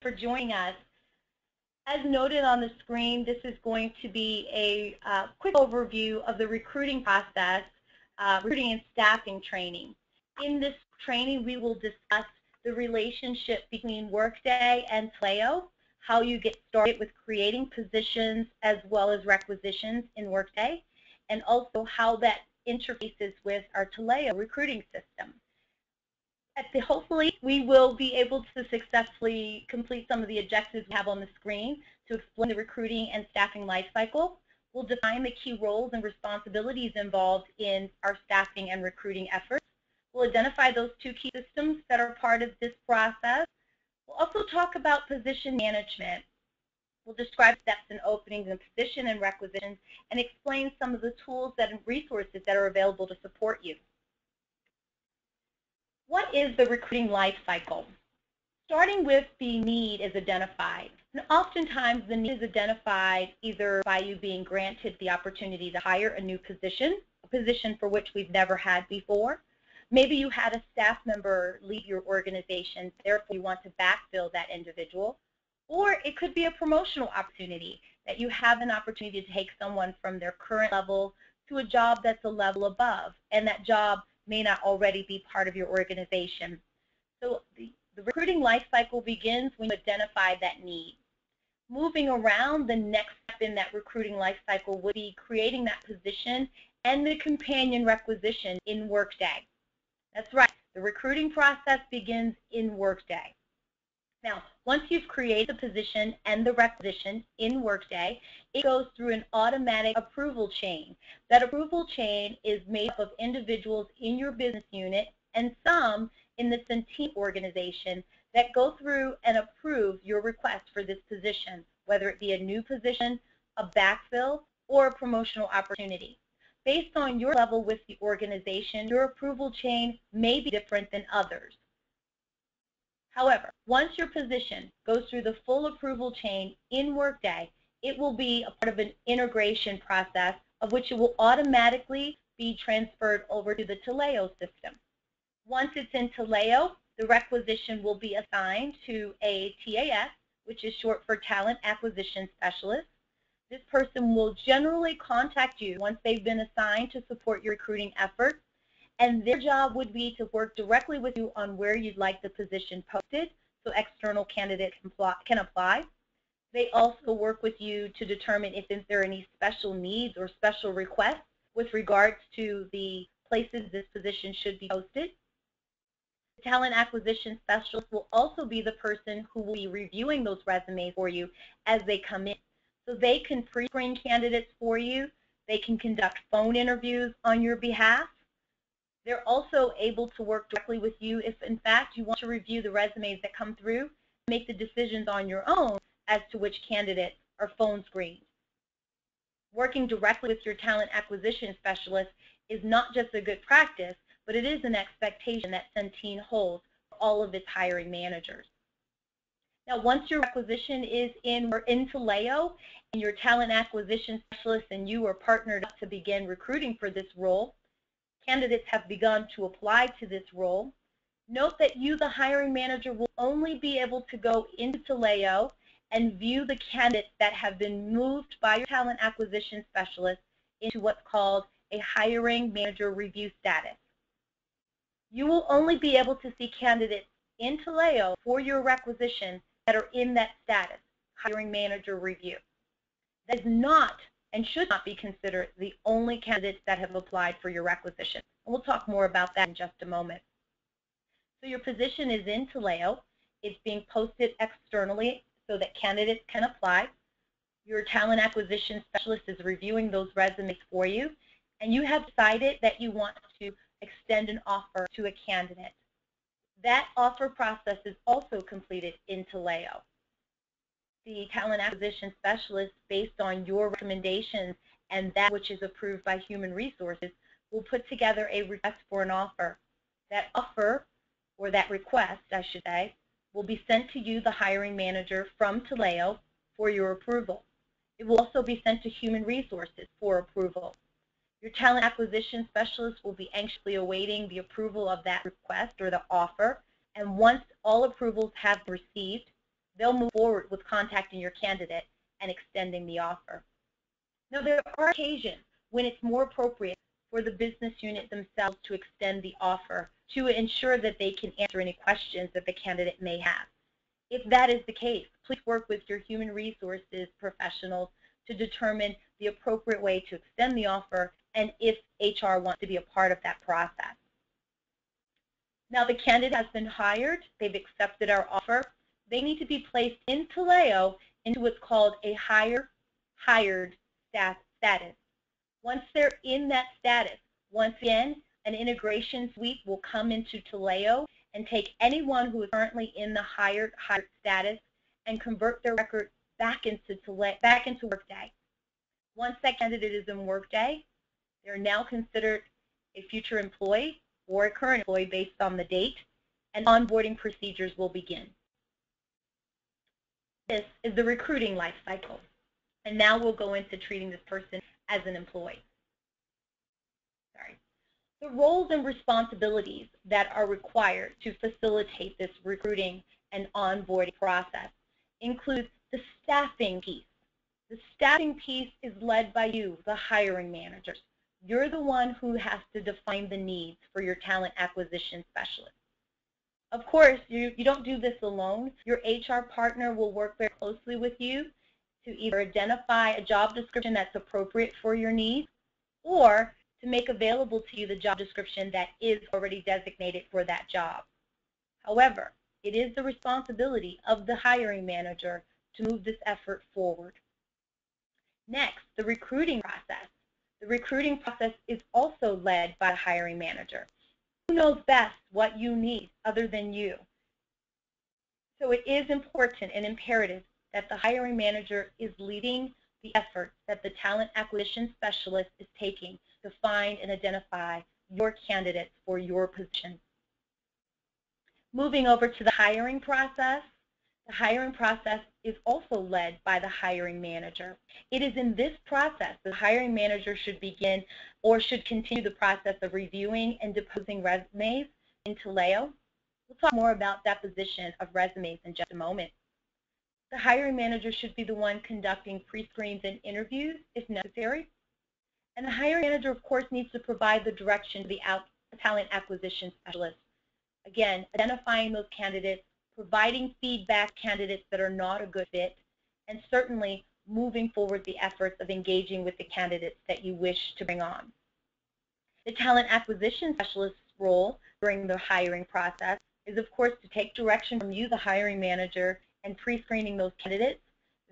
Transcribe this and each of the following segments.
for joining us. As noted on the screen, this is going to be a quick overview of the recruiting process, recruiting and staffing training. In this training, we will discuss the relationship between Workday and Taleo, how you get started with creating positions as well as requisitions in Workday, and also how that interfaces with our Taleo recruiting system. Hopefully, we will be able to successfully complete some of the objectives we have on the screen to explain the recruiting and staffing lifecycle. We'll define the key roles and responsibilities involved in our staffing and recruiting efforts. We'll identify those two key systems that are part of this process. We'll also talk about position management. We'll describe steps and openings in position and requisitions and explain some of the tools and resources that are available to support you. What is the recruiting life cycle? Starting with the need is identified. And oftentimes the need is identified either by you being granted the opportunity to hire a new position, a position for which we've never had before. Maybe you had a staff member leave your organization, therefore you want to backfill that individual. Or it could be a promotional opportunity, that you have an opportunity to take someone from their current level to a job that's a level above, and that job may not already be part of your organization. So the recruiting life cycle begins when you identify that need. Moving around, the next step in that recruiting life cycle would be creating that position and the companion requisition in Workday. That's right, the recruiting process begins in Workday. Now, once you've created the position and the requisition in Workday, it goes through an automatic approval chain. That approval chain is made up of individuals in your business unit and some in the Centene organization that go through and approve your request for this position, whether it be a new position, a backfill, or a promotional opportunity. Based on your level with the organization, your approval chain may be different than others. However, once your position goes through the full approval chain in Workday, it will be a part of an integration process of which it will automatically be transferred over to the Taleo system. Once it's in Taleo, the requisition will be assigned to a TAS, which is short for Talent Acquisition Specialist. This person will generally contact you once they've been assigned to support your recruiting efforts, and their job would be to work directly with you on where you'd like the position posted so external candidates can apply. They also work with you to determine if there are any special needs or special requests with regards to the places this position should be posted. The Talent Acquisition Specialist will also be the person who will be reviewing those resumes for you as they come in. So they can pre-screen candidates for you. They can conduct phone interviews on your behalf. They're also able to work directly with you if, in fact, you want to review the resumes that come through, make the decisions on your own as to which candidates are phone screened. Working directly with your talent acquisition specialist is not just a good practice, but it is an expectation that Centene holds for all of its hiring managers. Now, once your requisition is in Taleo and your talent acquisition specialist and you are partnered up to begin recruiting for this role, candidates have begun to apply to this role. Note that you, the hiring manager, will only be able to go into Taleo and view the candidates that have been moved by your talent acquisition specialist into what's called a hiring manager review status. You will only be able to see candidates in Taleo for your requisition that are in that status, hiring manager review. That is not and should not be considered the only candidates that have applied for your requisition. And we'll talk more about that in just a moment. So your position is in Taleo. It's being posted externally so that candidates can apply. Your talent acquisition specialist is reviewing those resumes for you, and you have decided that you want to extend an offer to a candidate. That offer process is also completed in Taleo. The talent acquisition specialist, based on your recommendations and that which is approved by Human Resources, will put together a request for an offer. That offer, or that request, I should say, will be sent to you, the hiring manager, from Taleo for your approval. It will also be sent to Human Resources for approval. Your talent acquisition specialist will be anxiously awaiting the approval of that request or the offer, and once all approvals have been received, they'll move forward with contacting your candidate and extending the offer. Now, there are occasions when it's more appropriate for the business unit themselves to extend the offer to ensure that they can answer any questions that the candidate may have. If that is the case, please work with your human resources professionals to determine the appropriate way to extend the offer and if HR wants to be a part of that process. Now, the candidate has been hired, they've accepted our offer, they need to be placed in Taleo into what's called a hired staff status. Once they're in that status, once again, an integration suite will come into Taleo and take anyone who is currently in the hired status and convert their record back into Workday. Once that candidate is in Workday, they're now considered a future employee or a current employee based on the date, and onboarding procedures will begin. This is the recruiting life cycle, and now we'll go into treating this person as an employee. The roles and responsibilities that are required to facilitate this recruiting and onboarding process include the staffing piece. The staffing piece is led by you, the hiring managers. You're the one who has to define the needs for your talent acquisition specialist. Of course, you don't do this alone. Your HR partner will work very closely with you to either identify a job description that's appropriate for your needs or to make available to you the job description that is already designated for that job. However, it is the responsibility of the hiring manager to move this effort forward. Next, the recruiting process. The recruiting process is also led by the hiring manager. Who knows best what you need other than you? So it is important and imperative that the hiring manager is leading the effort that the talent acquisition specialist is taking to find and identify your candidates for your position. Moving over to the hiring process, the hiring process is also led by the hiring manager. It is in this process the hiring manager should begin or should continue the process of reviewing and deposing resumes in Taleo. We'll talk more about deposition of resumes in just a moment. The hiring manager should be the one conducting pre-screens and interviews if necessary. And the hiring manager, of course, needs to provide the direction to the talent acquisition specialist. Again, identifying those candidates, providing feedback to candidates that are not a good fit, and certainly moving forward the efforts of engaging with the candidates that you wish to bring on. The talent acquisition specialist's role during the hiring process is, of course, to take direction from you, the hiring manager, and pre-screening those candidates.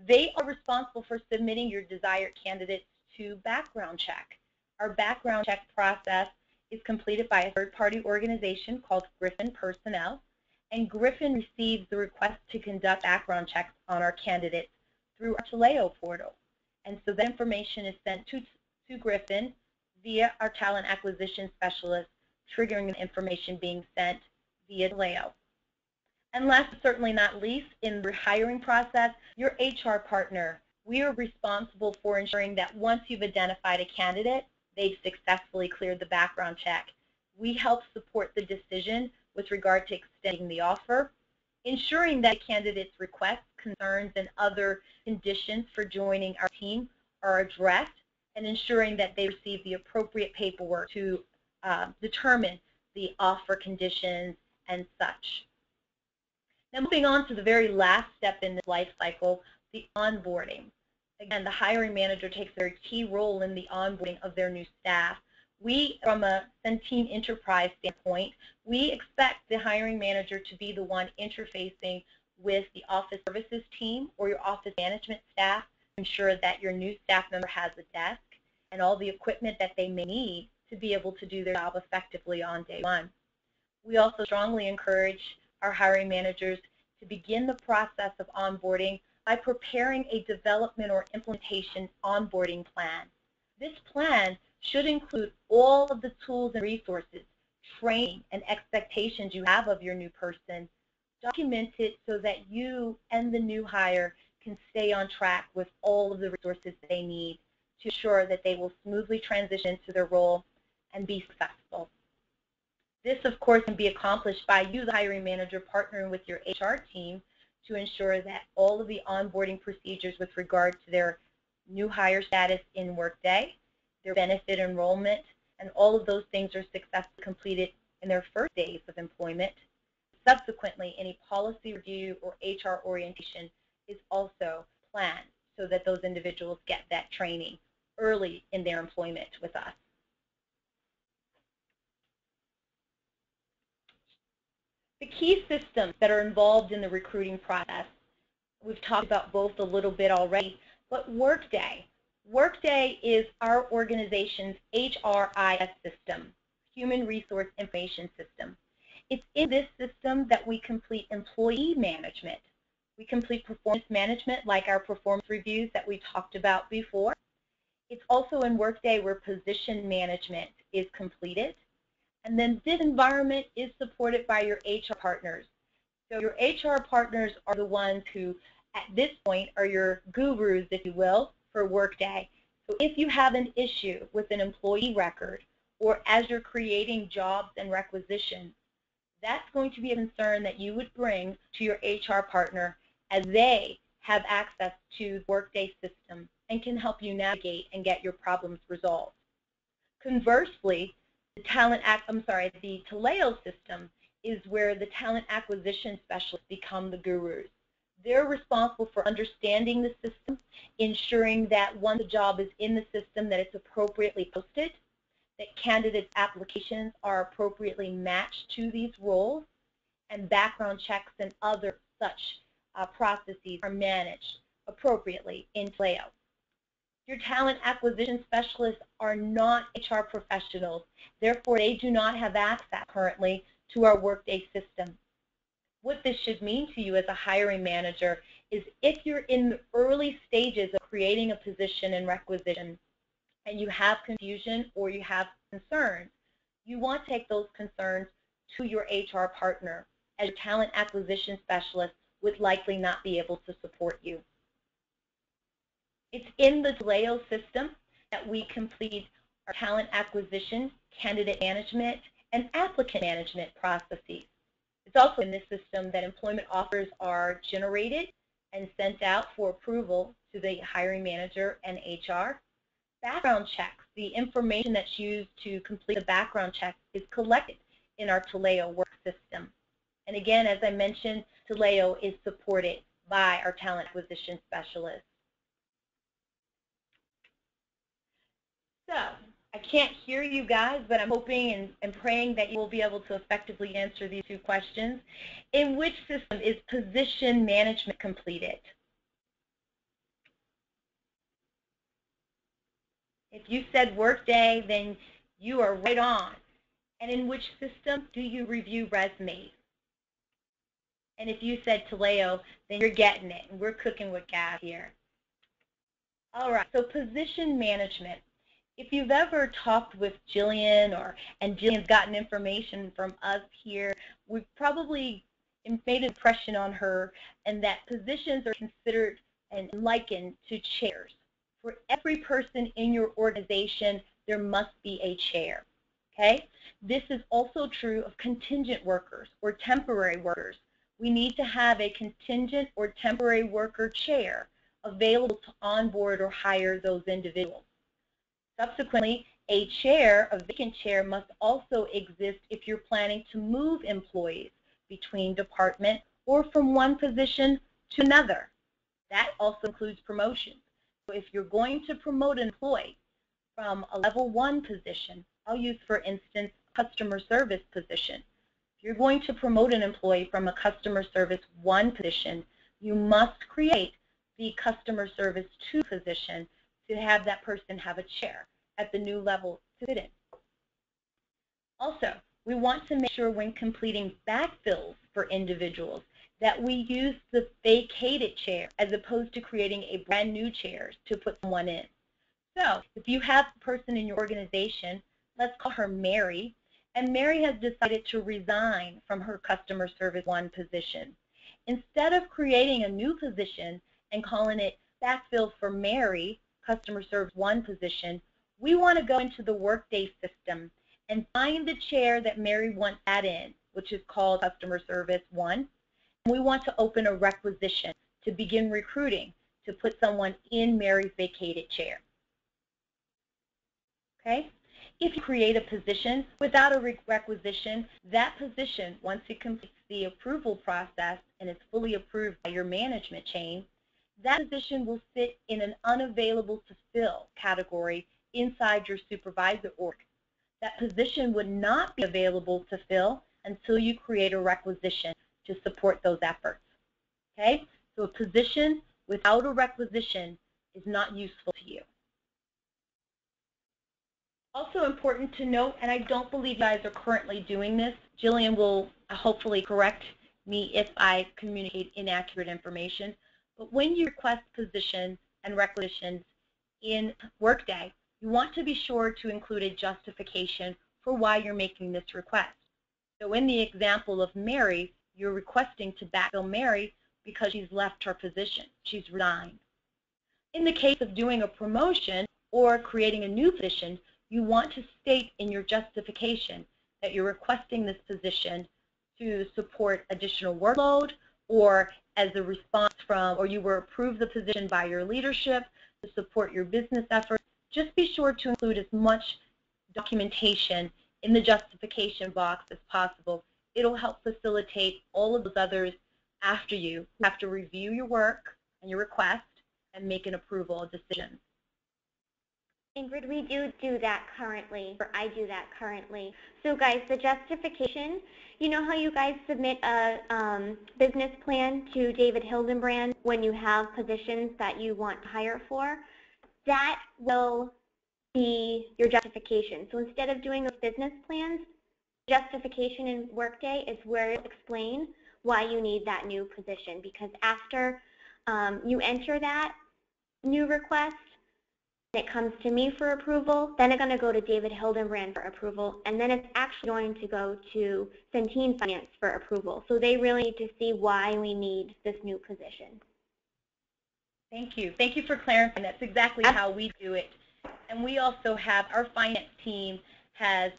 They are responsible for submitting your desired candidates to background check. Our background check process is completed by a third-party organization called Griffin Personnel, and Griffin receives the request to conduct background checks on our candidates through our Taleo portal. And so that information is sent to Griffin via our talent acquisition specialist, triggering the information being sent via Taleo. And last but certainly not least, in the hiring process, your HR partner, we are responsible for ensuring that once you've identified a candidate, they've successfully cleared the background check. We help support the decision with regard to extending the offer, ensuring that a candidate's requests, concerns, and other conditions for joining our team are addressed, and ensuring that they receive the appropriate paperwork to determine the offer conditions and such. Now, moving on to the very last step in this life cycle, the onboarding. Again, the hiring manager takes a very key role in the onboarding of their new staff. We, from a Centene Enterprise standpoint, we expect the hiring manager to be the one interfacing with the office services team or your office management staff to ensure that your new staff member has a desk and all the equipment that they may need to be able to do their job effectively on day one. We also strongly encourage our hiring managers to begin the process of onboarding by preparing a development or implementation onboarding plan. This plan should include all of the tools and resources, training, and expectations you have of your new person, documented so that you and the new hire can stay on track with all of the resources they need to ensure that they will smoothly transition into their role and be successful. This, of course, can be accomplished by you, the hiring manager, partnering with your HR team to ensure that all of the onboarding procedures with regard to their new hire status in Workday, their benefit enrollment, and all of those things are successfully completed in their first days of employment. Subsequently, any policy review or HR orientation is also planned so that those individuals get that training early in their employment with us. The key systems that are involved in the recruiting process, we've talked about both a little bit already, but Workday. Workday is our organization's HRIS system, Human Resource Information System. It's in this system that we complete employee management. We complete performance management like our performance reviews that we talked about before. It's also in Workday where position management is completed. And then this environment is supported by your HR partners. So your HR partners are the ones who, at this point, are your gurus, if you will, for Workday. So if you have an issue with an employee record or as you're creating jobs and requisitions, that's going to be a concern that you would bring to your HR partner as they have access to the Workday system and can help you navigate and get your problems resolved. Conversely, the Taleo system is where the talent acquisition specialists become the gurus. They're responsible for understanding the system, ensuring that once a job is in the system that it's appropriately posted, that candidates' applications are appropriately matched to these roles, and background checks and other such processes are managed appropriately in Taleo. Your talent acquisition specialists are not HR professionals. Therefore, they do not have access currently to our Workday system. What this should mean to you as a hiring manager is if you're in the early stages of creating a position and requisition and you have confusion or you have concerns, you want to take those concerns to your HR partner, as your talent acquisition specialist would likely not be able to support you. It's in the Taleo system that we complete our talent acquisition, candidate management, and applicant management processes. It's also in this system that employment offers are generated and sent out for approval to the hiring manager and HR. Background checks, the information that's used to complete the background check is collected in our Taleo work system. And again, as I mentioned, Taleo is supported by our talent acquisition specialists. So, I can't hear you guys, but I'm hoping and praying that you will be able to effectively answer these two questions. In which system is position management completed? If you said Workday, then you are right on. And in which system do you review resumes? And if you said Taleo, then you're getting it, and we're cooking with gas here. All right, so position management. If you've ever talked with Jillian, and Jillian's gotten information from us here, we've probably made an impression on her, and that positions are considered and likened to chairs. For every person in your organization, there must be a chair. Okay? This is also true of contingent workers or temporary workers. We need to have a contingent or temporary worker chair available to onboard or hire those individuals. Subsequently, a chair, a vacant chair, must also exist if you're planning to move employees between departments or from one position to another. That also includes promotions. So if you're going to promote an employee from a level 1 position, I'll use, for instance, customer service position. If you're going to promote an employee from a customer service 1 position, you must create the customer service 2 position to have that person have a chair at the new level to sit in. Also, we want to make sure when completing backfills for individuals that we use the vacated chair as opposed to creating a brand new chair to put someone in. So if you have a person in your organization, let's call her Mary, and Mary has decided to resign from her customer service 1 position. Instead of creating a new position and calling it backfill for Mary, customer service 1 position, we want to go into the Workday system and find the chair that Mary wants that in, which is called customer service 1, We want to open a requisition to begin recruiting to put someone in Mary's vacated chair. Okay? If you create a position without a requisition, that position, once it completes the approval process and is fully approved by your management chain, that position will sit in an unavailable to fill category inside your supervisor org. That position would not be available to fill until you create a requisition to support those efforts. Okay? So a position without a requisition is not useful to you. Also important to note, and I don't believe you guys are currently doing this, Jillian will hopefully correct me if I communicate inaccurate information, but when you request positions and requisitions in Workday, you want to be sure to include a justification for why you're making this request. So in the example of Mary, you're requesting to backfill Mary because she's left her position, she's resigned. In the case of doing a promotion or creating a new position, you want to state in your justification that you're requesting this position to support additional workload or as a response from, or you were approved the position by your leadership to support your business efforts. Just be sure to include as much documentation in the justification box as possible. It'll help facilitate all of those others after you who have to review your work and your request and make an approval decision. Ingrid, we do that currently, or I do that currently. So guys, the justification, you know how you guys submit a business plan to David Hildenbrand when you have positions that you want to hire for? That will be your justification. So instead of doing those business plans, justification in Workday is where it'll explain why you need that new position, because after you enter that new request, it comes to me for approval, then it's going to go to David Hildenbrand for approval, and then it's actually going to go to Centene Finance for approval. So they really need to see why we need this new position. Thank you. Thank you for clarifying. That's exactly how we do it. And we also have, our finance team has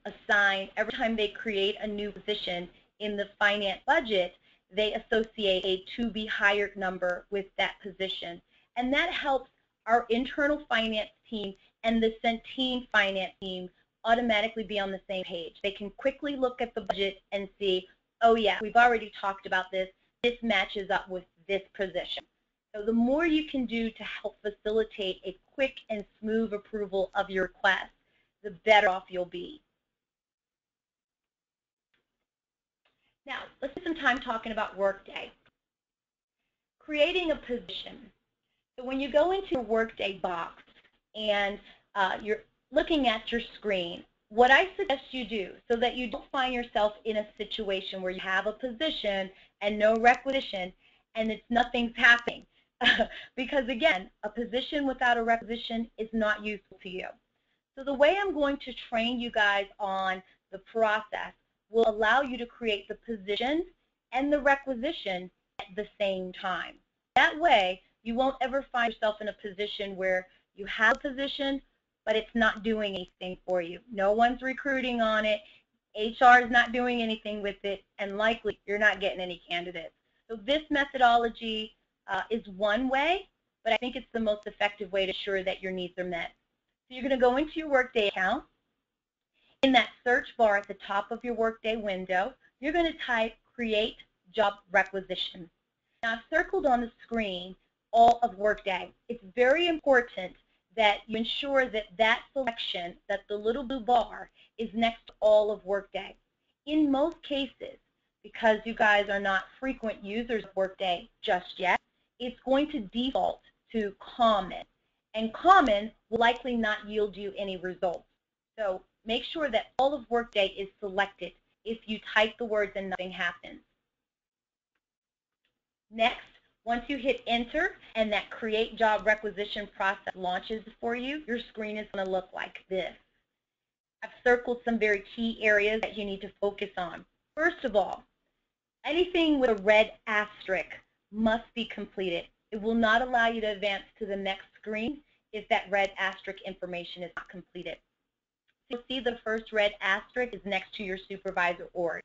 assigned, every time they create a new position in the finance budget, they associate a to be hired number with that position. And that helps our internal finance team and the Centene finance team automatically be on the same page. They can quickly look at the budget and see, oh yeah, we've already talked about this. This matches up with this position. So the more you can do to help facilitate a quick and smooth approval of your request, the better off you'll be. Now, let's spend some time talking about Workday. Creating a position. So when you go into your Workday box and you're looking at your screen, what I suggest you do so that you don't find yourself in a situation where you have a position and no requisition and nothing's happening. Because again, a position without a requisition is not useful to you. So the way I'm going to train you guys on the process will allow you to create the position and the requisition at the same time. That way, you won't ever find yourself in a position where you have a position, but it's not doing anything for you. No one's recruiting on it, HR is not doing anything with it, and likely you're not getting any candidates. So this methodology is one way, but I think it's the most effective way to ensure that your needs are met. So you're going to go into your Workday account. In that search bar at the top of your Workday window, you're going to type Create Job Requisition. Now, I've circled on the screen all of Workday. It's very important that you ensure that that selection, that the little blue bar, is next to all of Workday. In most cases, because you guys are not frequent users of Workday just yet, it's going to default to Common. And Common will likely not yield you any results. So make sure that all of Workday is selected if you type the words and nothing happens. Next, once you hit enter and that Create Job Requisition process launches for you, your screen is going to look like this. I've circled some very key areas that you need to focus on. First of all, anything with a red asterisk must be completed. It will not allow you to advance to the next screen if that red asterisk information is not completed. So you'll see the first red asterisk is next to your supervisor org.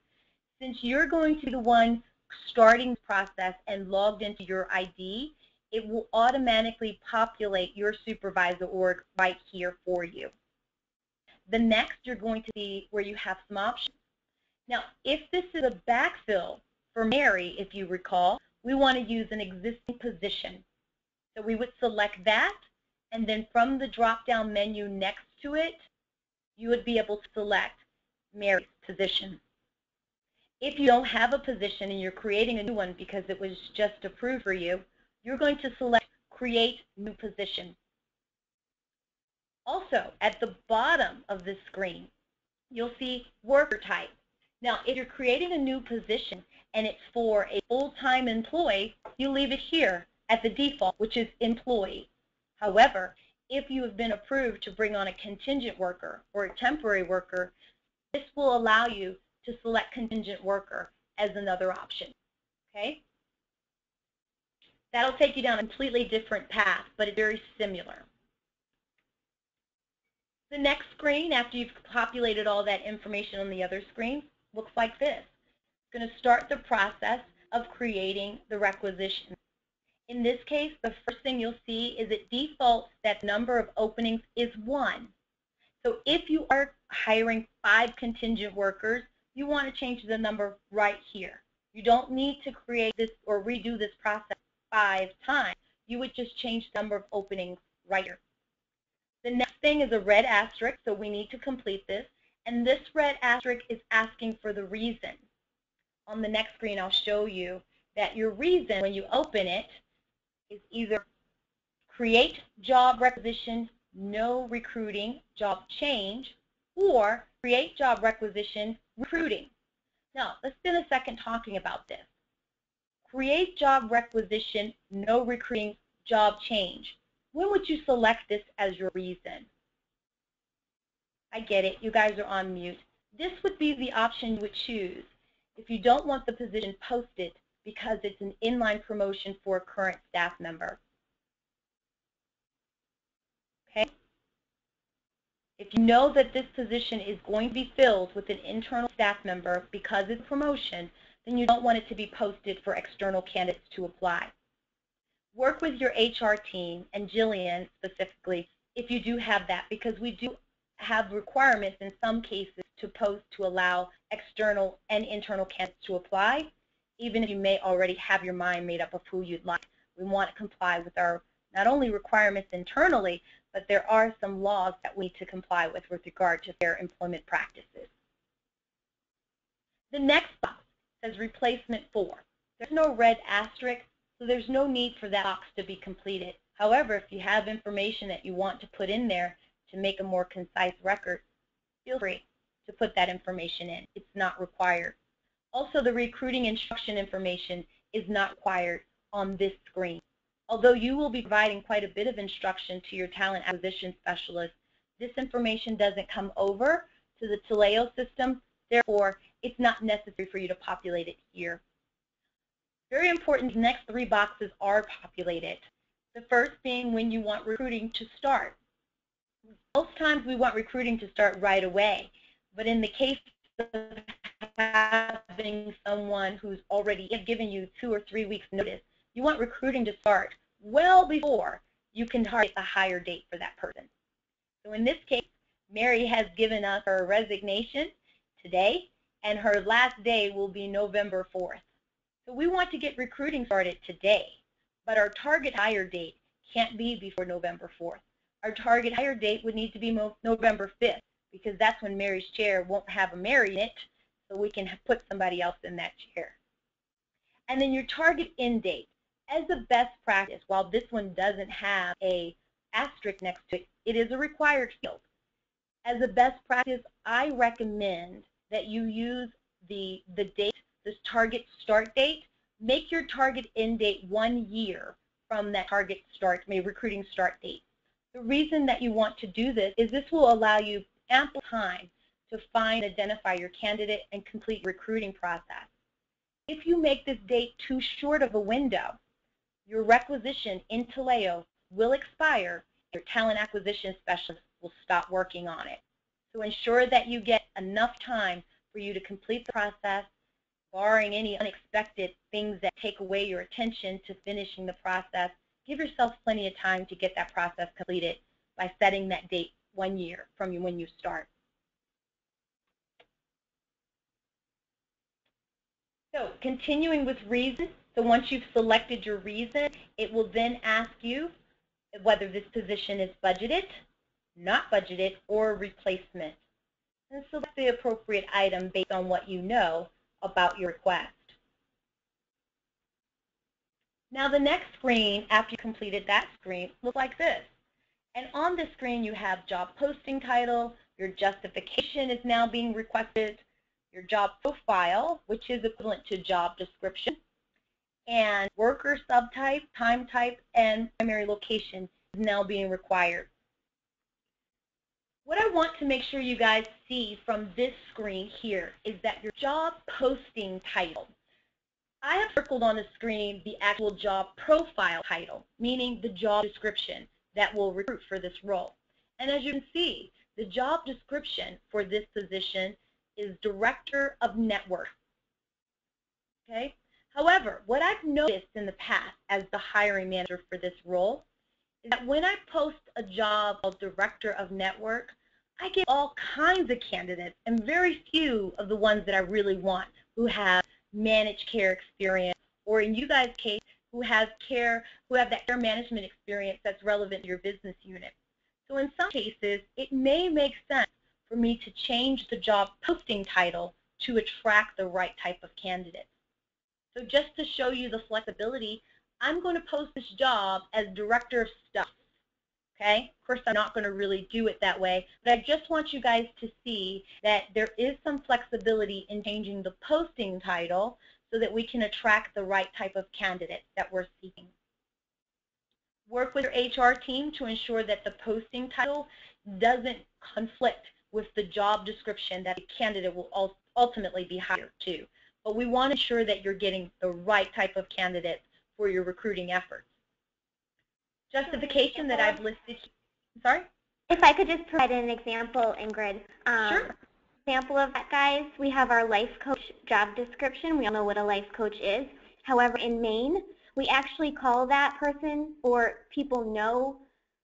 Since you're going to be the one starting the process and logged into your ID, it will automatically populate your supervisor org right here for you. The next, you're going to see where you have some options. Now, if this is a backfill for Mary, if you recall, we want to use an existing position. So we would select that, and then from the drop-down menu next to it, you would be able to select Mary's position. If you don't have a position and you're creating a new one because it was just approved for you, you're going to select Create New Position. Also, at the bottom of this screen, you'll see Worker Type. Now, if you're creating a new position and it's for a full-time employee, you leave it here at the default, which is Employee. However, if you have been approved to bring on a contingent worker or a temporary worker, this will allow you to select contingent worker as another option, okay? That'll take you down a completely different path, but it's very similar. The next screen, after you've populated all that information on the other screen, looks like this. It's going to start the process of creating the requisition. In this case, the first thing you'll see is it defaults that number of openings is 1. So if you are hiring 5 contingent workers, you want to change the number right here. You don't need to create this or redo this process 5 times. You would just change the number of openings right here. The next thing is a red asterisk, so we need to complete this. And this red asterisk is asking for the reason. On the next screen, I'll show you that your reason when you open it is either create job requisition, no recruiting, job change, or create job requisition, recruiting. Now, let's spend a second talking about this. Create job requisition, no recruiting, job change. When would you select this as your reason? I get it, you guys are on mute. This would be the option you would choose if you don't want the position posted because it's an inline promotion for a current staff member. Okay? If you know that this position is going to be filled with an internal staff member because it's a promotion, then you don't want it to be posted for external candidates to apply. Work with your HR team, and Jillian specifically, if you do have that, because we do have requirements in some cases to post to allow external and internal candidates to apply, even if you may already have your mind made up of who you'd like. We want to comply with our not only requirements internally, but there are some laws that we need to comply with regard to fair employment practices. The next box says replacement for. There's no red asterisk, so there's no need for that box to be completed. However, if you have information that you want to put in there to make a more concise record, feel free to put that information in. It's not required. Also, the recruiting instruction information is not required on this screen. Although you will be providing quite a bit of instruction to your talent acquisition specialist, this information doesn't come over to the Taleo system, therefore it's not necessary for you to populate it here. Very important, the next 3 boxes are populated. The first being when you want recruiting to start. Most times we want recruiting to start right away, but in the case of having someone who's already given you 2 or 3 weeks notice, you want recruiting to start well before you can target a higher date for that person. So in this case, Mary has given us her resignation today, and her last day will be November 4th. So we want to get recruiting started today, but our target hire date can't be before November 4th. Our target hire date would need to be November 5th, because that's when Mary's chair won't have a Mary in it, so we can put somebody else in that chair. And then your target end date. As a best practice, while this one doesn't have a asterisk next to it, it is a required field. As a best practice, I recommend that you use the date, this target start date. Make your target end date 1 year from that target start, recruiting start date. The reason that you want to do this is this will allow you ample time to find and identify your candidate and complete the recruiting process. If you make this date too short of a window, your requisition in Taleo will expire, and your talent acquisition specialist will stop working on it. So ensure that you get enough time for you to complete the process, barring any unexpected things that take away your attention to finishing the process, give yourself plenty of time to get that process completed by setting that date 1 year from when you start. So continuing with reason, so once you've selected your reason, it will then ask you whether this position is budgeted, not budgeted, or replacement. And select the appropriate item based on what you know about your request. Now the next screen, after you completed that screen, looks like this. And on the screen you have job posting title, your justification is now being requested, your job profile, which is equivalent to job description, and worker subtype, time type, and primary location is now being required. What I want to make sure you guys see from this screen here is that your job posting title, I have circled on the screen the actual job profile title, meaning the job description that will recruit for this role. And as you can see, the job description for this position is Director of Network. Okay? However, what I've noticed in the past as the hiring manager for this role is that when I post a job of Director of Network, I get all kinds of candidates and very few of the ones that I really want who have managed care experience, or in you guys' case, who have that care management experience that's relevant to your business unit. So in some cases, it may make sense for me to change the job posting title to attract the right type of candidate. So just to show you the flexibility, I'm going to post this job as Director of Stuff. Okay? Of course, I'm not going to really do it that way, but I just want you guys to see that there is some flexibility in changing the posting title so that we can attract the right type of candidate that we're seeking. Work with your HR team to ensure that the posting title doesn't conflict with the job description that the candidate will ultimately be hired to. But we want to ensure that you're getting the right type of candidate for your recruiting efforts. Justification that I've listed. Sorry? If I could just provide an example, Ingrid. Sure. Example of that, guys, we have our life coach job description. We all know what a life coach is. However, in Maine, we actually call that person, or people know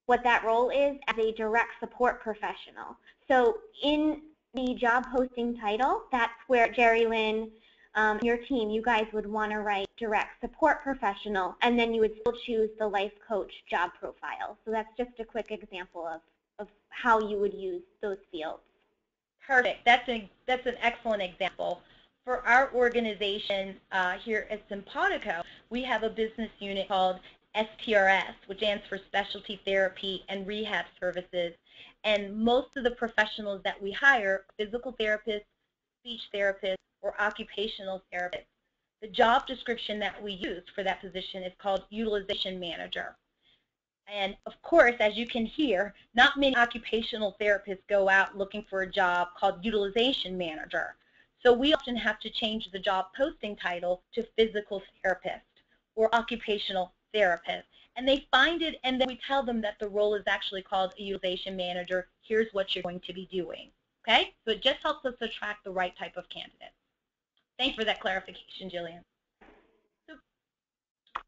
what that role is, as a direct support professional. So in the job posting title, that's where Jerry Lynn, your team, you guys would want to write direct support professional, and then you would still choose the life coach job profile. So that's just a quick example of how you would use those fields. Perfect. That's an excellent example. For our organization here at Simpatico, we have a business unit called STRS, which stands for Specialty Therapy and Rehab Services. And most of the professionals that we hire are physical therapists, speech therapists, or occupational therapists. The job description that we use for that position is called Utilization Manager. And of course, as you can hear, not many occupational therapists go out looking for a job called Utilization Manager. So we often have to change the job posting title to Physical Therapist or Occupational Therapist. And they find it, and then we tell them that the role is actually called a Utilization Manager. Here's what you're going to be doing. Okay? So it just helps us attract the right type of candidate. Thanks for that clarification, Jillian. So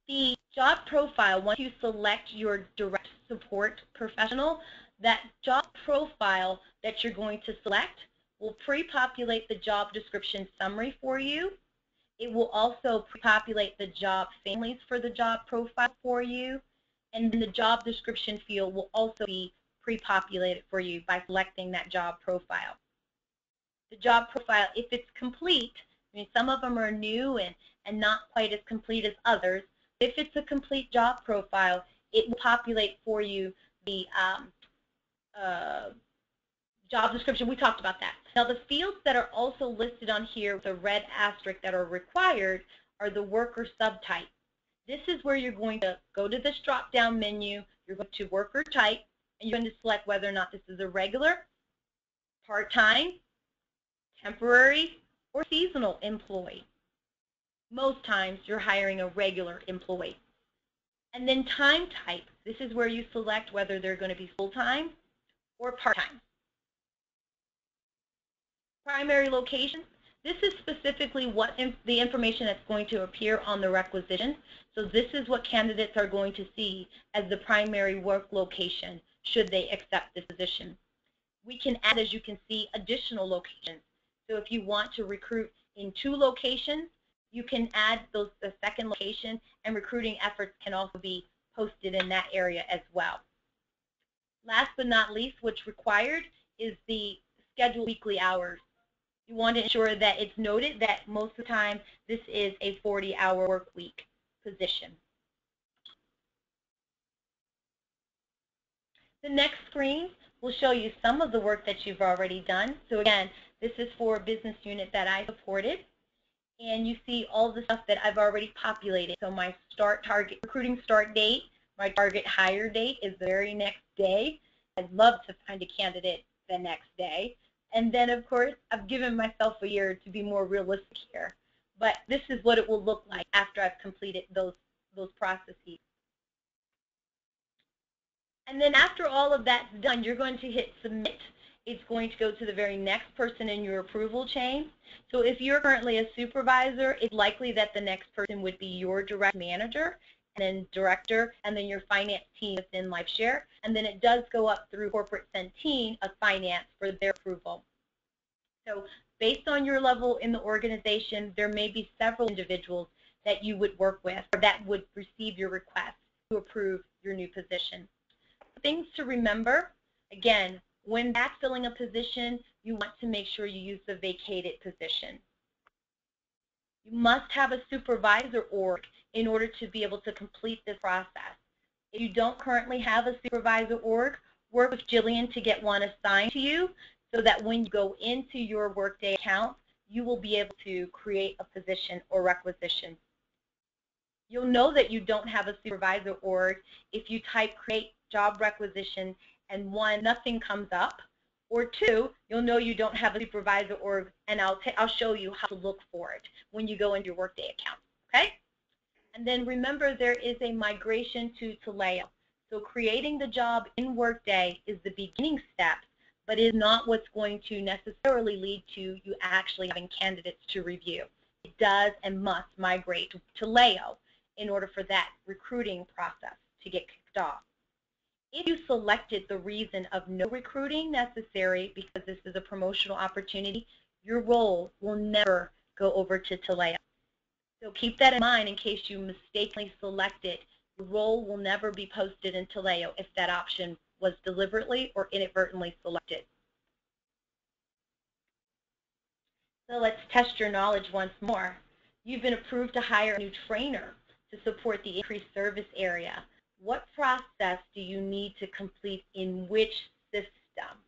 the job profile, once you select your direct support professional, that job profile that you're going to select will pre-populate the job description summary for you. It will also pre-populate the job families for the job profile for you, and then the job description field will also be pre-populated for you by selecting that job profile. The job profile, if it's complete, I mean, some of them are new and not quite as complete as others. If it's a complete job profile, it will populate for you the job description. We talked about that. Now, the fields that are also listed on here with a red asterisk that are required are the worker subtype. This is where you're going to go to this drop-down menu, you're going to worker type, and you're going to select whether or not this is a regular, part-time, temporary, or seasonal employee. Most times you're hiring a regular employee. And then time type, this is where you select whether they're going to be full-time or part-time. Primary location, This is specifically the information that's going to appear on the requisition. So this is what candidates are going to see as the primary work location should they accept this position. We can add, as you can see, additional locations. So if you want to recruit in 2 locations, you can add the second location, and recruiting efforts can also be posted in that area as well. Last but not least, what's required is the scheduled weekly hours. You want to ensure that it's noted that most of the time this is a 40-hour work week position. The next screen will show you some of the work that you've already done. So again, this is for a business unit that I supported. And you see all the stuff that I've already populated. So my target recruiting start date, my target hire date is the very next day. I'd love to find a candidate the next day. And then, of course, I've given myself a year to be more realistic here. But this is what it will look like after I've completed those processes. And then after all of that's done, you're going to hit submit. It's going to go to the very next person in your approval chain. So if you're currently a supervisor, it's likely that the next person would be your direct manager, and then director, and then your finance team within LifeShare. And then it does go up through corporate Centene of finance for their approval. So based on your level in the organization, there may be several individuals that you would work with or that would receive your request to approve your new position. Things to remember, again, when backfilling a position, you want to make sure you use the vacated position. You must have a supervisor org in order to be able to complete this process. If you don't currently have a supervisor org, work with Jillian to get one assigned to you so that when you go into your Workday account, you will be able to create a position or requisition. You'll know that you don't have a supervisor org if you type create job requisition and 1, nothing comes up, or 2, you'll know you don't have a supervisor org, and I'll show you how to look for it when you go into your Workday account, okay? And then remember, there is a migration to Taleo. So creating the job in Workday is the beginning step, but is not what's going to necessarily lead to you actually having candidates to review. It does and must migrate to Taleo in order for that recruiting process to get kicked off. If you selected the reason of no recruiting necessary because this is a promotional opportunity, your role will never go over to Taleo. So keep that in mind in case you mistakenly select it. The role will never be posted in Taleo if that option was deliberately or inadvertently selected. So let's test your knowledge once more. You've been approved to hire a new trainer to support the increased service area. What process do you need to complete in which system?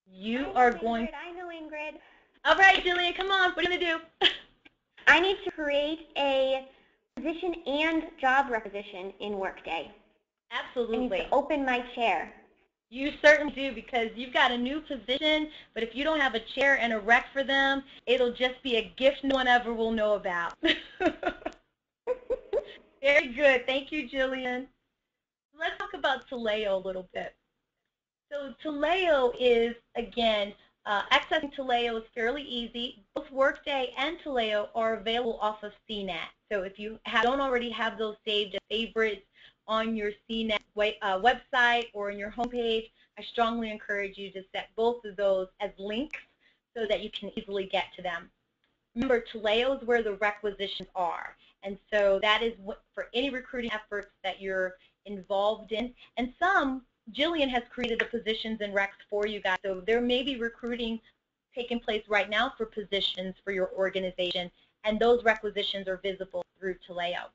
You are going. I know, Ingrid. All right, Jillian, come on. What are you going to do? I need to create a position and job requisition in Workday. Absolutely. I need to open my chair. You certainly do, because you've got a new position, but if you don't have a chair and a rec for them, it'll just be a gift no one ever will know about. Very good. Thank you, Jillian. Let's talk about Taleo a little bit. So Taleo is, again, accessing Taleo is fairly easy. Both Workday and Taleo are available off of CNET. So if you don't already have those saved as favorites on your CNET website or on your homepage, I strongly encourage you to set both of those as links so that you can easily get to them. Remember, Taleo is where the requisitions are. And so that is for any recruiting efforts that you're involved in. And some, Jillian has created the positions and recs for you guys. So there may be recruiting taking place right now for positions for your organization, and those requisitions are visible through Taleo.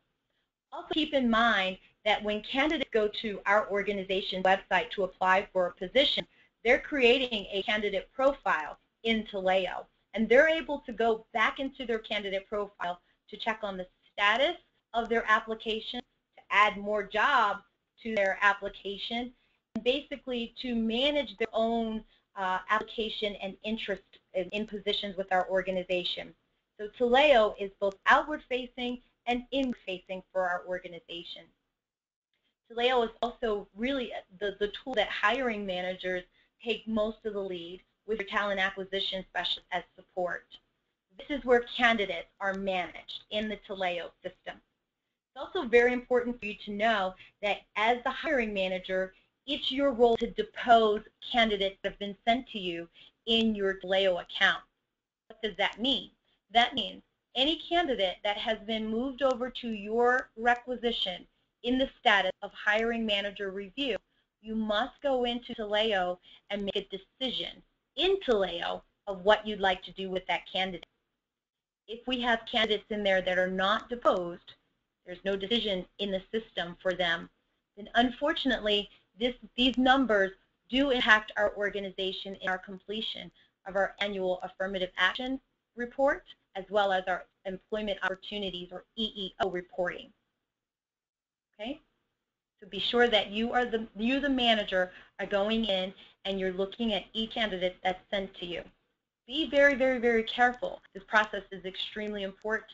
Also keep in mind that when candidates go to our organization website to apply for a position, they're creating a candidate profile in Taleo. And they're able to go back into their candidate profile to check on the status of their application, to add more jobs to their application, and basically to manage their own application and interest in positions with our organization. So Taleo is both outward-facing and in-facing for our organization. Taleo is also really the tool that hiring managers take most of the lead with your talent acquisition specialist as support. This is where candidates are managed in the Taleo system. It's also very important for you to know that as the hiring manager, it's your role to depose candidates that have been sent to you in your Taleo account. What does that mean? That means any candidate that has been moved over to your requisition in the status of hiring manager review, you must go into Taleo and make a decision in Taleo of what you'd like to do with that candidate. If we have candidates in there that are not deposed, there's no decision in the system for them, then unfortunately these numbers do impact our organization in our completion of our annual affirmative action report, as well as our employment opportunities or EEO reporting. Okay? So be sure that you, the manager, are going in and you're looking at each candidate that's sent to you. Be very, very, very careful. This process is extremely important.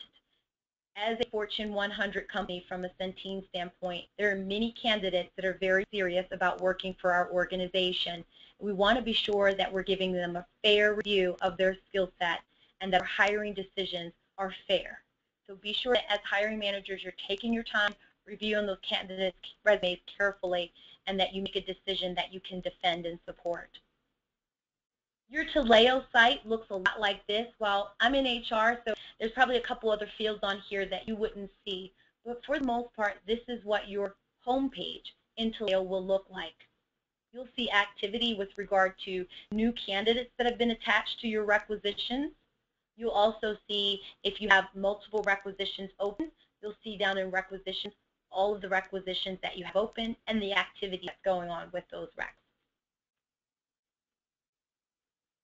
As a Fortune 100 company from a Centene standpoint, there are many candidates that are very serious about working for our organization. We want to be sure that we're giving them a fair review of their skill set and that our hiring decisions are fair. So be sure that as hiring managers, you're taking your time reviewing those candidates' resumes carefully and that you make a decision that you can defend and support. Your Taleo site looks a lot like this. Well, I'm in HR, so there's probably a couple other fields on here that you wouldn't see. But for the most part, this is what your home page in Taleo will look like. You'll see activity with regard to new candidates that have been attached to your requisitions. You'll also see if you have multiple requisitions open, you'll see down in requisitions all of the requisitions that you have open and the activity that's going on with those recs.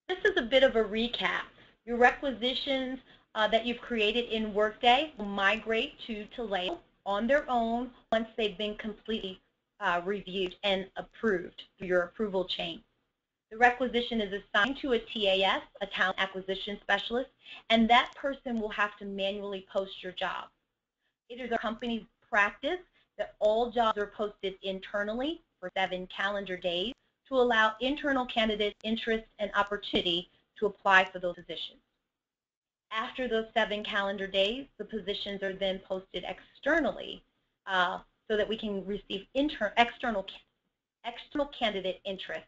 This is a bit of a recap. Your requisitions that you've created in Workday will migrate to Taleo on their own once they've been completely reviewed and approved through your approval chain. The requisition is assigned to a TAS, a talent acquisition specialist, and that person will have to manually post your job. It is our company's practice that all jobs are posted internally for 7 calendar days to allow internal candidates interest and opportunity to apply for those positions. After those 7 calendar days, the positions are then posted externally so that we can receive external candidate interest.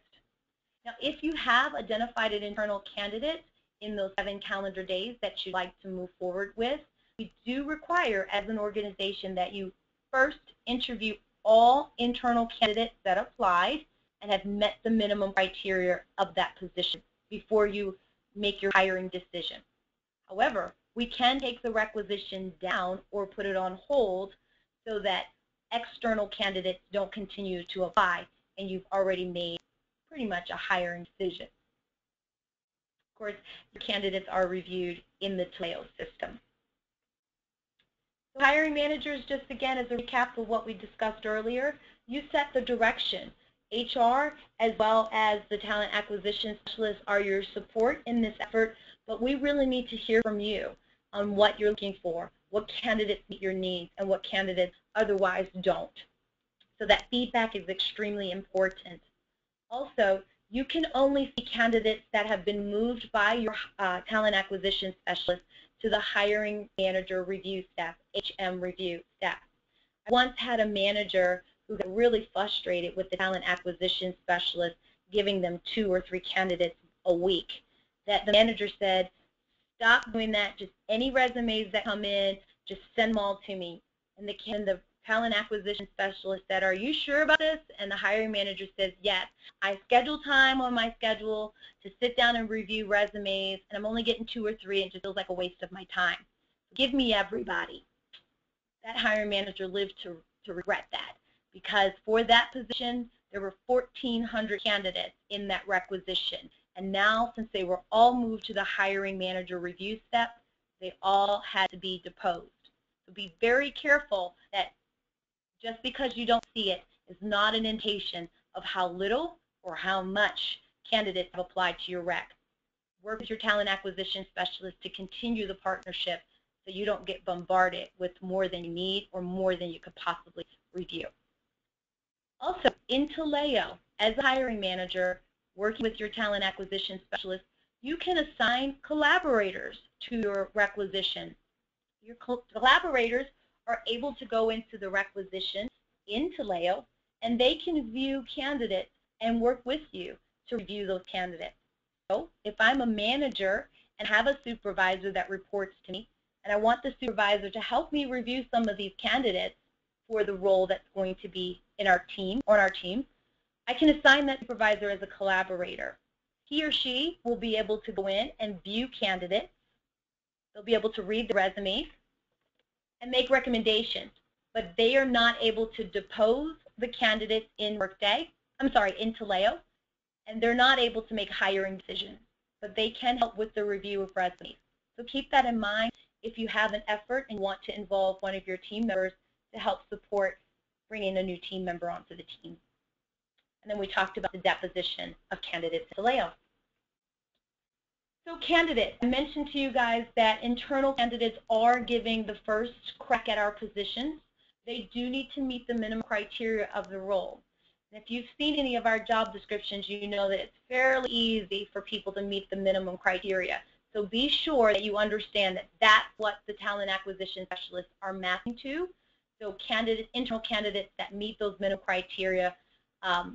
Now, if you have identified an internal candidate in those 7 calendar days that you'd like to move forward with, we do require as an organization that you first interview all internal candidates that applied and have met the minimum criteria of that position before you make your hiring decision. However, we can take the requisition down or put it on hold so that external candidates don't continue to apply and you've already made pretty much a hiring decision. Of course, your candidates are reviewed in the Taleo system. So hiring managers, just again as a recap of what we discussed earlier, you set the direction. HR as well as the talent acquisition specialists are your support in this effort, but we really need to hear from you on what you're looking for, what candidates meet your needs, and what candidates otherwise don't. So that feedback is extremely important. Also, you can only see candidates that have been moved by your talent acquisition specialist to the hiring manager review staff, HM review staff. I once had a manager who got really frustrated with the talent acquisition specialist giving them 2 or 3 candidates a week. That the manager said, stop doing that, just any resumes that come in, just send them all to me. And the talent acquisition specialist said, are you sure about this? And the hiring manager says, yes, I schedule time on my schedule to sit down and review resumes, and I'm only getting 2 or 3, and it just feels like a waste of my time. Give me everybody. That hiring manager lived to regret that, because for that position, there were 1,400 candidates in that requisition. And now, since they were all moved to the hiring manager review step, they all had to be deposed. So be very careful that just because you don't see it is not an indication of how little or how much candidates have applied to your rec. Work with your talent acquisition specialist to continue the partnership so you don't get bombarded with more than you need or more than you could possibly review. Also, in Taleo, as a hiring manager, working with your talent acquisition specialist, you can assign collaborators to your requisition. Your collaborators are able to go into the requisition in Taleo, and they can view candidates and work with you to review those candidates. So if I'm a manager and have a supervisor that reports to me, and I want the supervisor to help me review some of these candidates for the role that's going to be in our team, on our team, I can assign that supervisor as a collaborator. He or she will be able to go in and view candidates. They'll be able to read the resumes and make recommendations, but they are not able to depose the candidates in in Taleo, and they're not able to make hiring decisions, but they can help with the review of resumes. So keep that in mind if you have an effort and want to involve one of your team members to help support bringing a new team member onto the team. And then we talked about the deposition of candidates in Taleo. So candidates, I mentioned to you guys that internal candidates are giving the first crack at our positions. They do need to meet the minimum criteria of the role. And if you've seen any of our job descriptions, you know that it's fairly easy for people to meet the minimum criteria. So be sure that you understand that that's what the talent acquisition specialists are mapping to. So internal candidates that meet those minimum criteria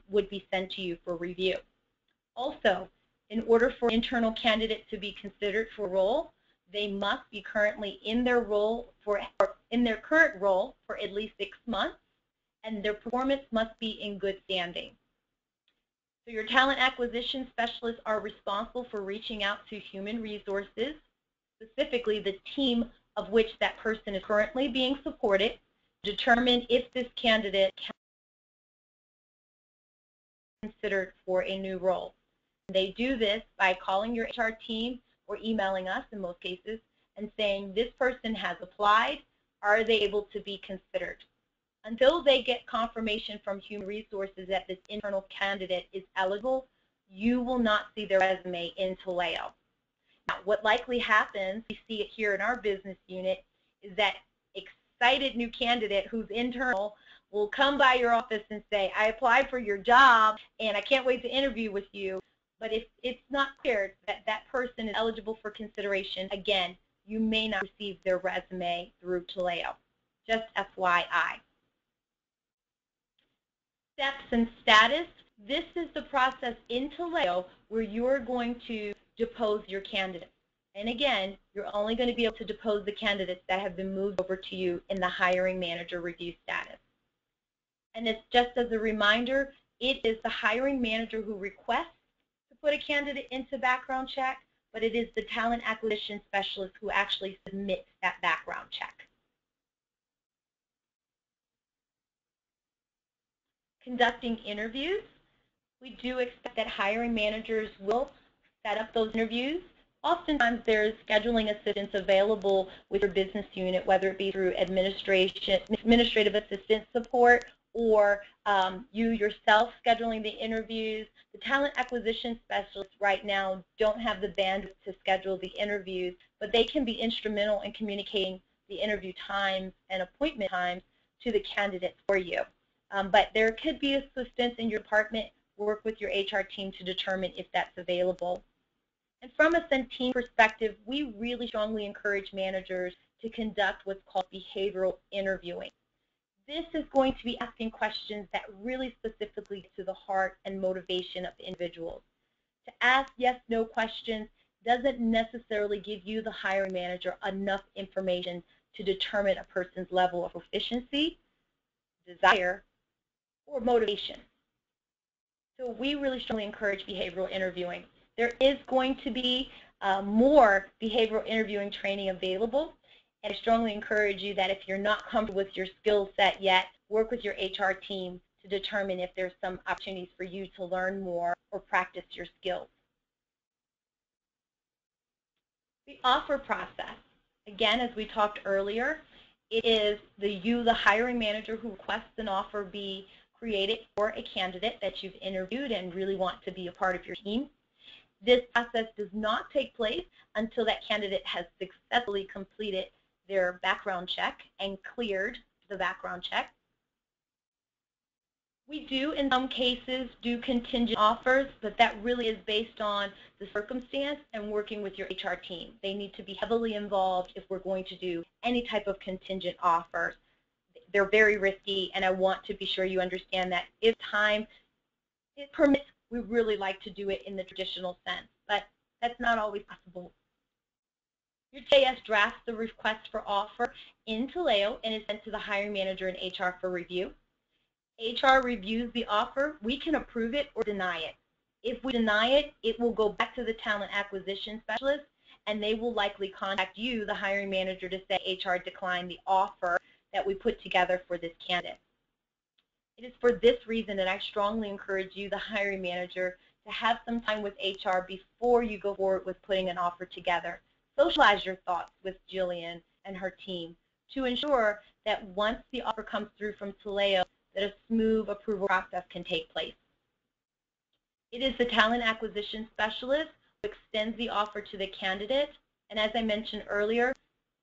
would be sent to you for review. Also, in order for an internal candidate to be considered for a role, they must be currently in their current role for at least 6 months, and their performance must be in good standing. So your talent acquisition specialists are responsible for reaching out to human resources, specifically the team of which that person is currently being supported, to determine if this candidate can be considered for a new role. They do this by calling your HR team or emailing us in most cases and saying this person has applied, are they able to be considered? Until they get confirmation from human resources that this internal candidate is eligible, you will not see their resume in Taleo. Now, what likely happens, we see it here in our business unit, is that excited new candidate who's internal will come by your office and say, I applied for your job and I can't wait to interview with you. But if it's not clear that that person is eligible for consideration, again, you may not receive their resume through Taleo. Just FYI. Steps and status. This is the process in Taleo where you're going to depose your candidates. And again, you're only going to be able to depose the candidates that have been moved over to you in the hiring manager review status. And it's just as a reminder, it is the hiring manager who requests to put a candidate into background check, but it is the talent acquisition specialist who actually submits that background check. Conducting interviews. We do expect that hiring managers will set up those interviews. Oftentimes there's scheduling assistance available with your business unit, whether it be through administrative assistance support or you yourself scheduling the interviews. The talent acquisition specialists right now don't have the bandwidth to schedule the interviews, but they can be instrumental in communicating the interview times and appointment times to the candidates for you. But there could be assistance in your department. Work with your HR team to determine if that's available. And from a Centene perspective, we really strongly encourage managers to conduct what's called behavioral interviewing. This is going to be asking questions that really specifically get to the heart and motivation of individuals. To ask yes/no questions doesn't necessarily give you, the hiring manager, enough information to determine a person's level of proficiency, desire, or motivation. So we really strongly encourage behavioral interviewing. There is going to be more behavioral interviewing training available, and I strongly encourage you that if you're not comfortable with your skill set yet, work with your HR team to determine if there's some opportunities for you to learn more or practice your skills. The offer process. Again, as we talked earlier, it is the hiring manager, who requests an offer be created for a candidate that you've interviewed and really want to be a part of your team. This process does not take place until that candidate has successfully completed their background check and cleared the background check. We do, in some cases, do contingent offers, but that really is based on the circumstance and working with your HR team. They need to be heavily involved if we're going to do any type of contingent offers. They're very risky, and I want to be sure you understand that if time it permits, we really like to do it in the traditional sense, but that's not always possible. Your JS drafts the request for offer in Taleo and is sent to the hiring manager and HR for review. HR reviews the offer. We can approve it or deny it. If we deny it, it will go back to the talent acquisition specialist, and they will likely contact you, the hiring manager, to say HR declined the offer that we put together for this candidate. It is for this reason that I strongly encourage you, the hiring manager, to have some time with HR before you go forward with putting an offer together. Socialize your thoughts with Jillian and her team to ensure that once the offer comes through from Taleo, that a smooth approval process can take place. It is the talent acquisition specialist who extends the offer to the candidate, and as I mentioned earlier,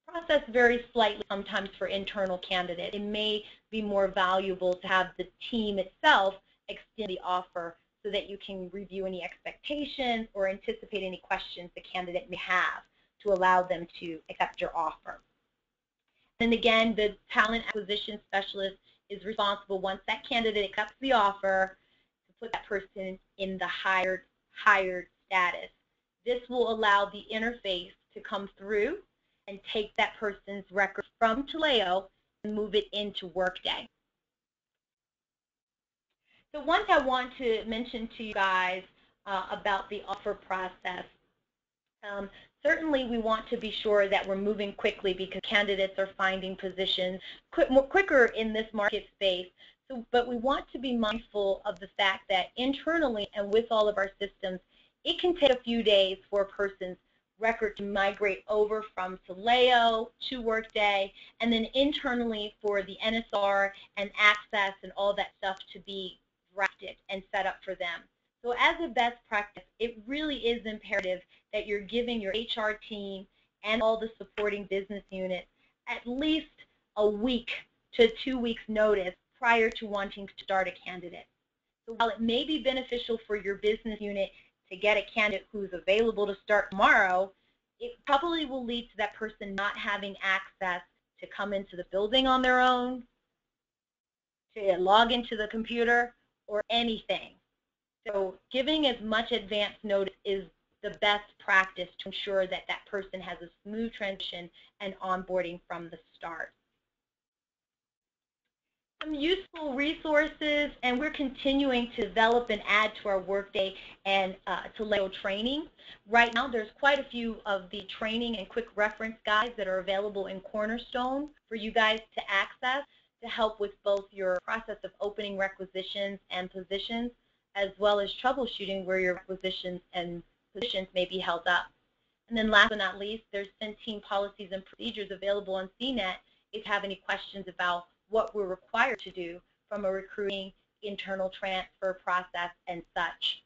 the process varies slightly sometimes for internal candidates. It may be more valuable to have the team itself extend the offer so that you can review any expectations or anticipate any questions the candidate may have to allow them to accept your offer. And again, the talent acquisition specialist is responsible, once that candidate accepts the offer, to put that person in the hired status. This will allow the interface to come through and take that person's record from Taleo and move it into Workday. So one thing I want to mention to you guys about the offer process. Certainly, we want to be sure that we're moving quickly because candidates are finding positions quicker in this market space. But we want to be mindful of the fact that internally and with all of our systems, it can take a few days for a person's record to migrate over from Taleo to Workday, and then internally for the NSR and access and all that stuff to be drafted and set up for them. So as a best practice, it really is imperative that you're giving your HR team and all the supporting business units at least a week to 2 weeks notice prior to wanting to start a candidate. So while it may be beneficial for your business unit to get a candidate who's available to start tomorrow, it probably will lead to that person not having access to come into the building on their own, to log into the computer, or anything. So giving as much advance notice is the best practice to ensure that that person has a smooth transition and onboarding from the start. Some useful resources, and we're continuing to develop and add to our Workday and Taleo training. Right now, there's quite a few of the training and quick reference guides that are available in Cornerstone for you guys to access to help with both your process of opening requisitions and positions, as well as troubleshooting where your requisitions and positions may be held up. And then last but not least, there's Centene policies and procedures available on CNET if you have any questions about what we're required to do from a recruiting, internal transfer process, and such.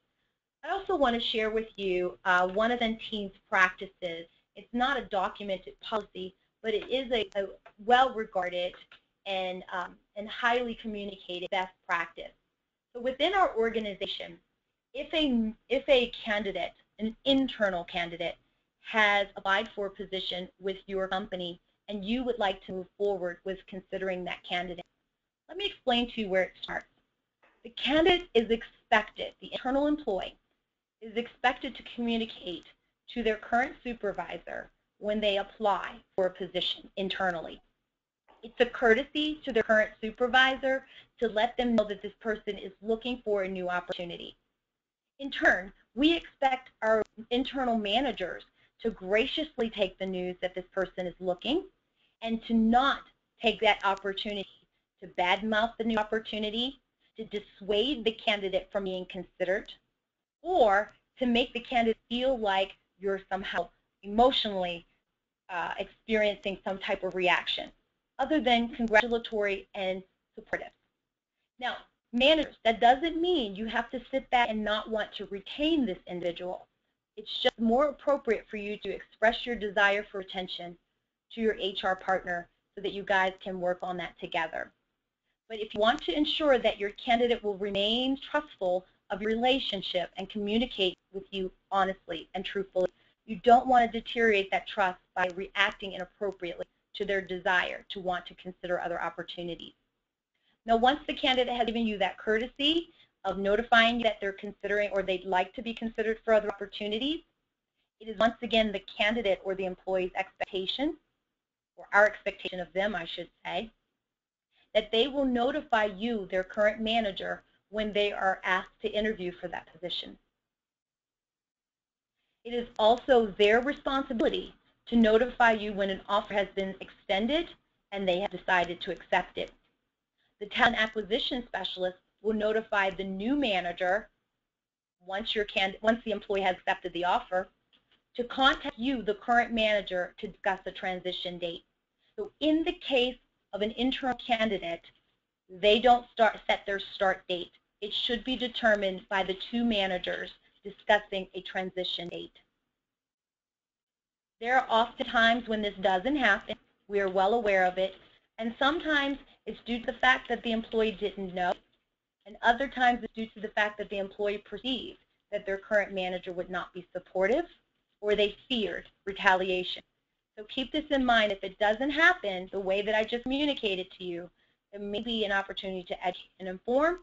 I also want to share with you one of Centene's practices. It's not a documented policy, but it is a well-regarded and highly communicated best practice. So within our organization, if a candidate, an internal candidate, has applied for a position with your company and you would like to move forward with considering that candidate, let me explain to you where it starts. The candidate is expected, the internal employee is expected to communicate to their current supervisor when they apply for a position internally. It's a courtesy to their current supervisor to let them know that this person is looking for a new opportunity. In turn, we expect our internal managers to graciously take the news that this person is looking and to not take that opportunity to badmouth the new opportunity, to dissuade the candidate from being considered, or to make the candidate feel like you're somehow emotionally experiencing some type of reaction, other than congratulatory and supportive. Now, managers, that doesn't mean you have to sit back and not want to retain this individual. It's just more appropriate for you to express your desire for retention to your HR partner so that you guys can work on that together. But if you want to ensure that your candidate will remain trustful of your relationship and communicate with you honestly and truthfully, you don't want to deteriorate that trust by reacting inappropriately to their desire to want to consider other opportunities. Now, once the candidate has given you that courtesy of notifying you that they're considering or they'd like to be considered for other opportunities, it is once again the candidate or the employee's expectation, or our expectation of them, I should say, that they will notify you, their current manager, when they are asked to interview for that position. It is also their responsibility to notify you when an offer has been extended and they have decided to accept it. The talent acquisition specialist will notify the new manager once the employee has accepted the offer to contact you, the current manager, to discuss a transition date. So in the case of an interim candidate, they don't set their start date. It should be determined by the two managers discussing a transition date. There are often times when this doesn't happen. We are well aware of it. And sometimes it's due to the fact that the employee didn't know. And other times it's due to the fact that the employee perceived that their current manager would not be supportive, or they feared retaliation. So keep this in mind. If it doesn't happen the way that I just communicated to you, there may be an opportunity to educate and inform,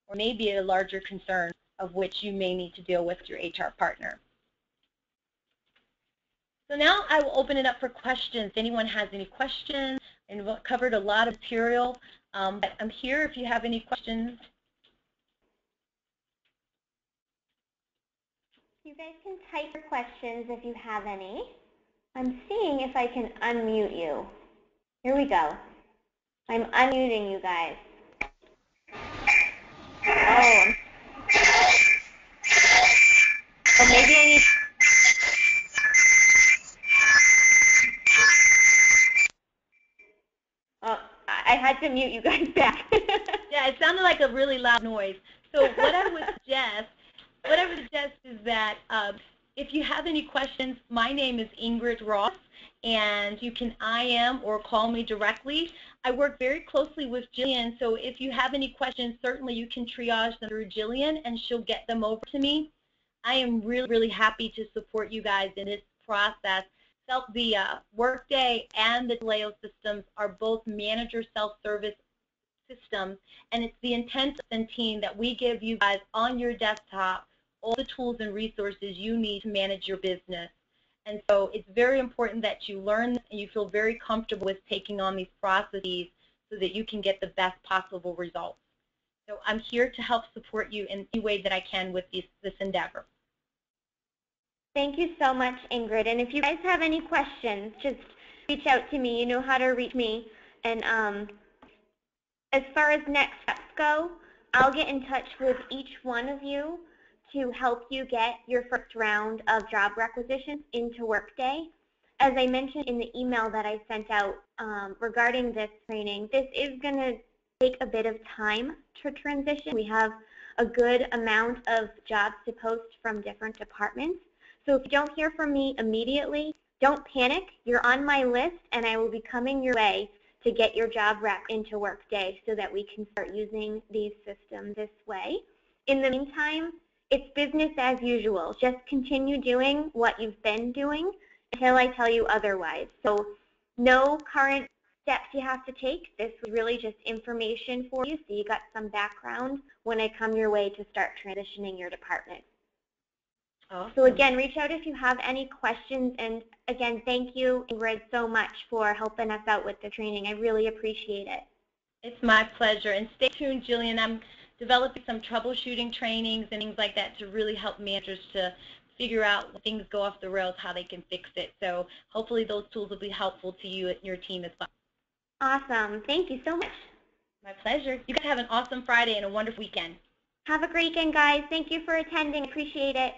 or maybe a larger concern of which you may need to deal with your HR partner. So now I will open it up for questions. If anyone has any questions, and we've covered a lot of material, but I'm here if you have any questions. You guys can type your questions if you have any. I'm seeing if I can unmute you. Here we go. I'm unmuting you guys. Oh, maybe I need... Oh, I had to mute you guys back. Yeah, it sounded like a really loud noise. So what I would suggest is that if you have any questions, my name is Ingrid Ross, and you can IM or call me directly. I work very closely with Jillian, so if you have any questions, certainly you can triage them through Jillian, and she'll get them over to me. I am really, really happy to support you guys in this process. The Workday and the Taleo systems are both manager self-service systems, and it's the intent of Centene that we give you guys on your desktop all the tools and resources you need to manage your business. And so it's very important that you learn and you feel very comfortable with taking on these processes so that you can get the best possible results. So I'm here to help support you in any way that I can with this endeavor. Thank you so much, Ingrid. And if you guys have any questions, just reach out to me. You know how to reach me. And as far as next steps go, I'll get in touch with each one of you to help you get your first round of job requisitions into Workday. As I mentioned in the email that I sent out regarding this training, this is going to take a bit of time to transition. We have a good amount of jobs to post from different departments. So if you don't hear from me immediately, don't panic. You're on my list, and I will be coming your way to get your job rec into Workday so that we can start using these systems this way. In the meantime, it's business as usual. Just continue doing what you've been doing until I tell you otherwise. So no current steps you have to take. This was really just information for you so you got some background when I come your way to start transitioning your department. Awesome. So again, reach out if you have any questions, and again, thank you, Ingrid, so much for helping us out with the training. I really appreciate it. It's my pleasure, and stay tuned, Jillian. I'm developing some troubleshooting trainings and things like that to really help managers to figure out when things go off the rails, how they can fix it. So hopefully those tools will be helpful to you and your team as well. Awesome. Thank you so much. My pleasure. You guys have an awesome Friday and a wonderful weekend. Have a great weekend, guys. Thank you for attending. Appreciate it.